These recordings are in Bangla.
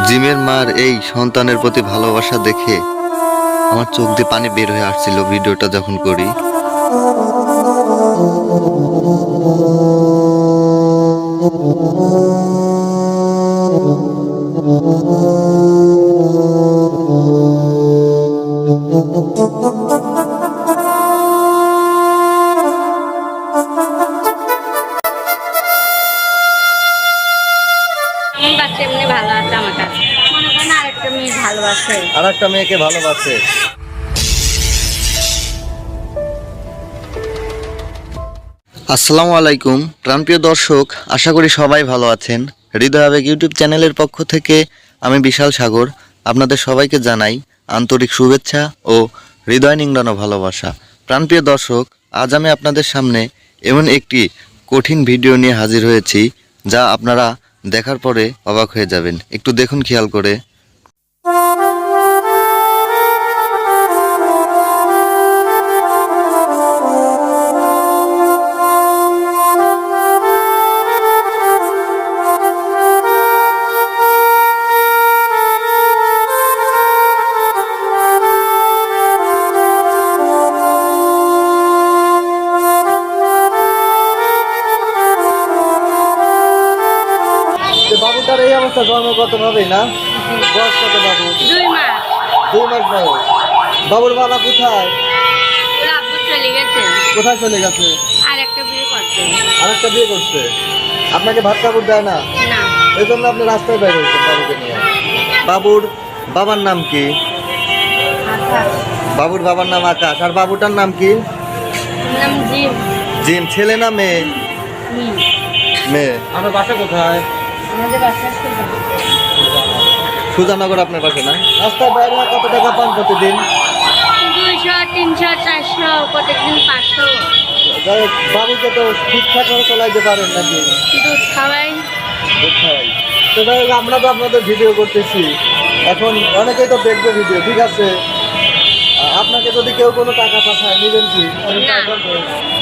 জিমের মার এই সন্তানের প্রতি ভালোবাসা দেখে আমার চোখ দিয়ে পানি বের হয়ে আসছিল ভিডিওটা যখন করি। বাচ্চা এমনি ভালো আছে আমার কাছে, মনে করেন আরেকটা মেয়ে ভালোবাসে, আর একটা মেয়েকে ভালোবাসে। আসসালামু আলাইকুম প্রাণপ্রিয় দর্শক, আশা করি সবাই ভালো আছেন। হৃদয় আবেগ ইউটিউব চ্যানেলের পক্ষ থেকে আমি বিশাল সাগর আপনাদের সবাইকে জানাই আন্তরিক শুভেচ্ছা ও হৃদয় নিংড়ানো ভালোবাসা। প্রাণপ্রিয় দর্শক, আজ আমি আপনাদের সামনে এমন একটি কঠিন ভিডিও নিয়ে হাজির হয়েছি যা আপনারা দেখার পরে অবাক হয়ে যাবেন। একটু দেখুন খেয়াল করে। বাবুটার এই অবস্থা জন্মগত ভাবেই না? বয়স কত বাবু? 2 মাস। 2 মাস বয়স। বাবুর বাবা কোথায়? ওর আব্বু চলে গেছে, কোথায় চলে গেছে? আরেকটা বিয়ে করছে। আরেকটা বিয়ে করছে। আপনাকে ভাত কাপড় দেয় না, না, এই জন্য আপনি রাস্তায় বের হয়েছেন বাবুকে নিয়ে। বাবুর বাবার নাম কি? আকাশ। বাবুর বাবার নাম আকাশ। আর বাবুটার নাম কি? নাম জিম। জিম। ছেলে না মেয়ে? মেয়ে। আমার বাসা কোথায়? আমাদের বাসা সুজানগর আপনার পাশে না? রাস্তায় বাইরে কত টাকা পান প্রতিদিন? 200, 300, 400, প্রত্যেকদিন 500। যাই হোক, বাবুকে তো ঠিকঠাক করে চলাইতে পারেন নাকি? দুধ খাওয়াই। দুধ খাওয়াই। তো যাই হোক, আমরা তো আপনাদের ভিডিও করতেছি, এখন অনেকেই তো দেখবে ভিডিও, ঠিক আছে? আপনাকে যদি কেউ কোনো টাকা পাঠায় নেবেন কি? না।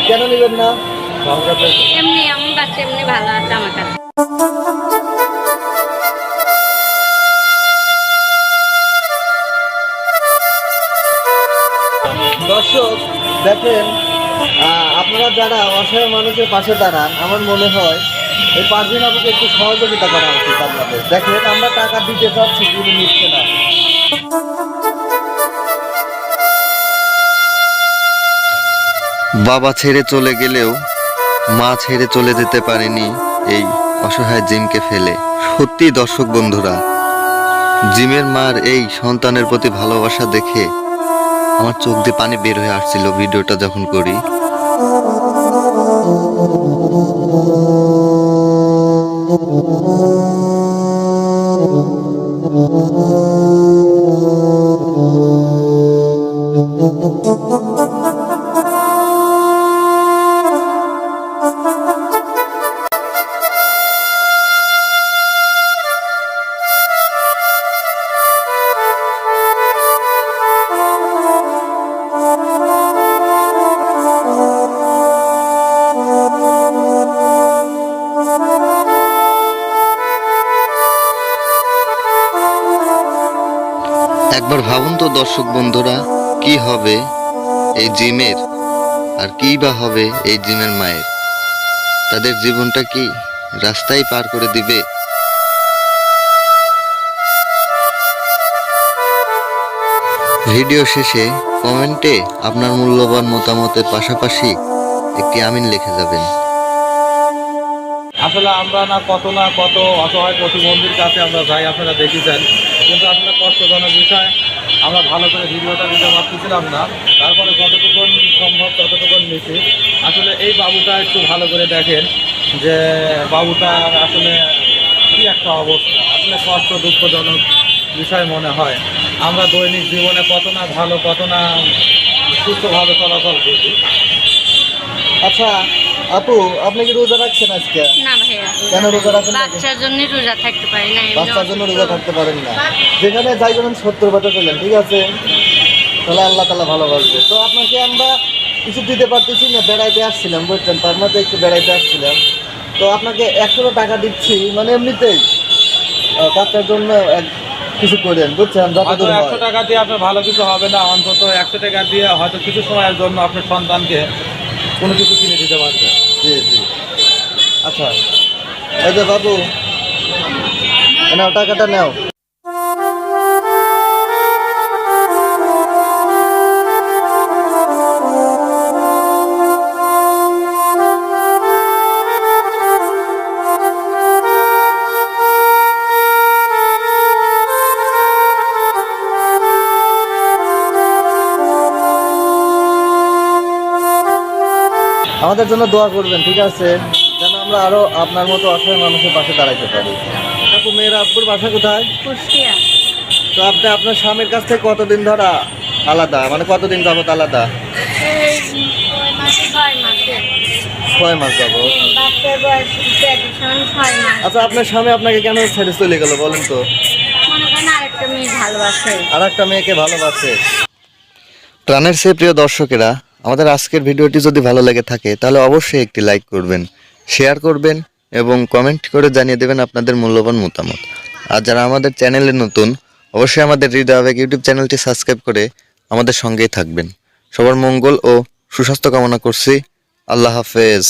কেন নেবেন না? এমনি আমার বাচ্চা এমনি ভালো আছে আমার কাছে। দর্শক দেখেন, আপনারা যারা অসহায় মানুষের পাশে দাঁড়ান, আমার মনে হয় এই পারভিন আপুকে একটু সহযোগিতা করা উচিত আপনাদের। দেখেন, আমরা টাকা দিতে চাচ্ছি কিন্তু নিচ্ছে না। বাবা ছেড়ে চলে গেলেও মা ছেড়ে চলে যেতে পারেনি এই অসহায় জিমকে ফেলে। সত্যি দর্শক বন্ধুরা, জিমের মার এই সন্তানের প্রতি ভালোবাসা দেখে আমার চোখ দিয়ে পানি বের হয়ে আসছিল ভিডিওটা যখন করি। একবার ভাবুন তো দর্শক বন্ধুরা, কি হবে এই জিমের, আর কি বা হবে এই জিমের মায়ের? তাদের জীবনটা কি রাস্তায় পার করে দিবে? ভিডিও শেষে কমেন্টে আপনার মূল্যবান মতামতের পাশাপাশি একটি আমিন লিখে যাবেন। আসলে আমরা কত অসহায় প্রতিবন্ধীর কাছে আমরা যাই, আপনারা দেখেছেন, কিন্তু আসলে কষ্টজনক বিষয়, আমরা ভালো করে ভিডিওটা দিতে পারতেছিলাম না। তারপরে যতটুকু সম্ভব ততটুকু নিচ্ছি। আসলে এই বাবুটা একটু ভালো করে দেখেন যে বাবুটার আসলে কী একটা অবস্থা। আসলে কষ্ট দুঃখজনক বিষয় মনে হয়। আমরা দৈনিক জীবনে কত না ভালো, কত না সুস্থভাবে চলাচল করি। আচ্ছা আপু, আপনি কি রোজা রাখছেন আজকে? না ভাইয়া, কেন রোজা রাখেন? বাচ্চার জন্য রোজা থাকতে পারি না। বাচ্চার জন্য রোজা থাকতে পারেন না? যেখানে যাই বলেন 70 বছর চলেন, ঠিক আছে? তাহলে আল্লাহ তাআলা ভালোবাসবে। তো আপনাকে আমরা কিছু দিতে পারতেছি না, বেড়াইতে আসছিলাম বুঝছেন, পাবনাতে একটু বেড়াইতে আসছিলাম। তো আপনাকে 100 টাকা দিচ্ছি, মানে এমনিতেই বাচ্চার জন্য কিছু করেন, বুঝছেন? হয়তো যতদূর হয়। 100 টাকা দিয়ে আপনার ভালো কিছু হবে না, অন্তত 100 টাকা দিয়ে হয়তো কিছু সময়ের জন্য আপনার সন্তানকে কোনো কিছু কিনে দিতে পারবে। জি জি। আচ্ছা, এই যে বাবু, নাও টাকাটা নাও। আমাদের জন্য দোয়া করবেন, ঠিক আছে? যেন আমরা আরো আপনার মতো অসহায় মানুষের পাশে দাঁড়াইতে পারি। আপু, মেয়ের আব্বুর বাসা কোথায়? কুষ্টিয়া। তো আপনি আপনার স্বামীর কাছ থেকে কতদিন ধরা আলাদা, মানে কতদিন যাবত আলাদা? এই 6 মাসে। 6 মাস যাবত। বাচ্চার বয়স 6 মাস। আচ্ছা, আপনার স্বামী আপনাকে কেন ছেড়ে চলে গেল বলেন তো? মনে করেন আরেকটা মেয়ে ভালোবাসে। আর একটা মেয়েকে ভালোবাসে। প্রাণের চেয়ে প্রিয় দর্শকেরা, আমাদের আজকের ভিডিওটি যদি ভালো লেগে থাকে তাহলে অবশ্যই একটি লাইক করবেন, শেয়ার করবেন এবং কমেন্ট করে জানিয়ে দেবেন আপনাদের মূল্যবান মতামত। আর যারা আমাদের চ্যানেলে নতুন, অবশ্যই আমাদের হৃদয় আবেগ ইউটিউব চ্যানেলটি সাবস্ক্রাইব করে আমাদের সঙ্গেই থাকবেন। সবার মঙ্গল ও সুস্বাস্থ্য কামনা করছি। আল্লাহ হাফেজ।